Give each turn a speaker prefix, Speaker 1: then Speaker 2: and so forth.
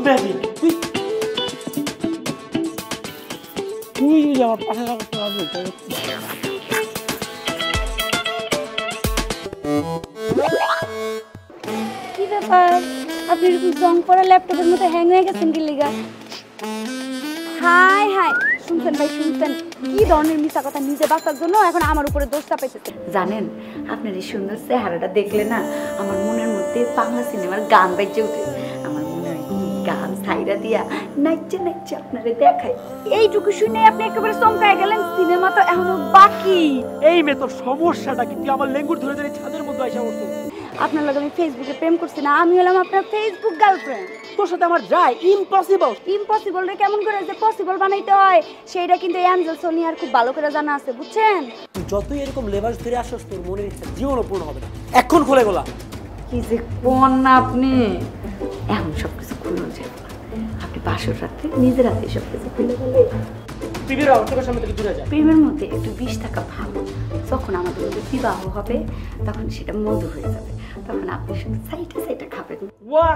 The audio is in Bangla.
Speaker 1: বেবি তুই তুই আমার পাশে থাকতে পারবি
Speaker 2: কি ব্যাপার আপনি এরকম জং পড়া ল্যাপটপের মধ্যে হ্যাং হয়ে গেছেন কি লিগা হাই হাই শুনছেন ভাই শুনছেন কি ধরনের মিছা কথা নিজে বাঁচার জন্য এখন আমার উপরে দোষ চাপাইতেছে জানেন আপনার এই সুন্দর চেহারাটা দেখলে না আমার মনের মধ্যে বাংলা সিনেমার গান বাজে ওঠে আমার মনে হয় কি গান ছাইরা দিয়া নাচছে নাচছে আপনারে দেখাই এইটুকু শুনে আপনি একেবারে চমকায় গেলেন সিনেমা তো এখনো বাকি
Speaker 1: এই মেয়ে তোর সমস্যাটা কি তুই আমার লেঙ্গুর ধরে ধরে ছাদের মধ্যে আইসা বসছিস
Speaker 2: আপনার লগে আমি ফেসবুকে প্রেম করছি না আমি হলাম আপনার ফেসবুক গার্লফ্রেন্ড
Speaker 1: তোর সাথে আমার যায় ইম্পসিবল
Speaker 2: ইম্পসিবল রে কেমন করে যে পসিবল বানাইতে হয় সেইটা কিন্তু অ্যাঞ্জেল সোনিয়ার খুব ভালো করে জানা আছে বুঝছেন
Speaker 1: তুই যতই এরকম লেবাস ধরে আসছ তোর মনের ইচ্ছা জীবনও পূর্ণ হবে না এখন খুলে গোলা
Speaker 2: কি যে কোন না আপনি এখন সবকিছু খুলে যাবে আপনি বাসর রাতে নিজের হাতে সবকিছু খুলে গেলে
Speaker 1: বিবিরা তোর সামনে থেকে দূরে যা
Speaker 2: প্রেমের মধ্যে একটু বিষ থাকা ভালো যখন আমাদের মধ্যে বিবাহ হবে তখন সেটা মধু হয়ে যাবে তখন আপনি শুধু সাইডে সাইডে খাবেন
Speaker 1: ওয়া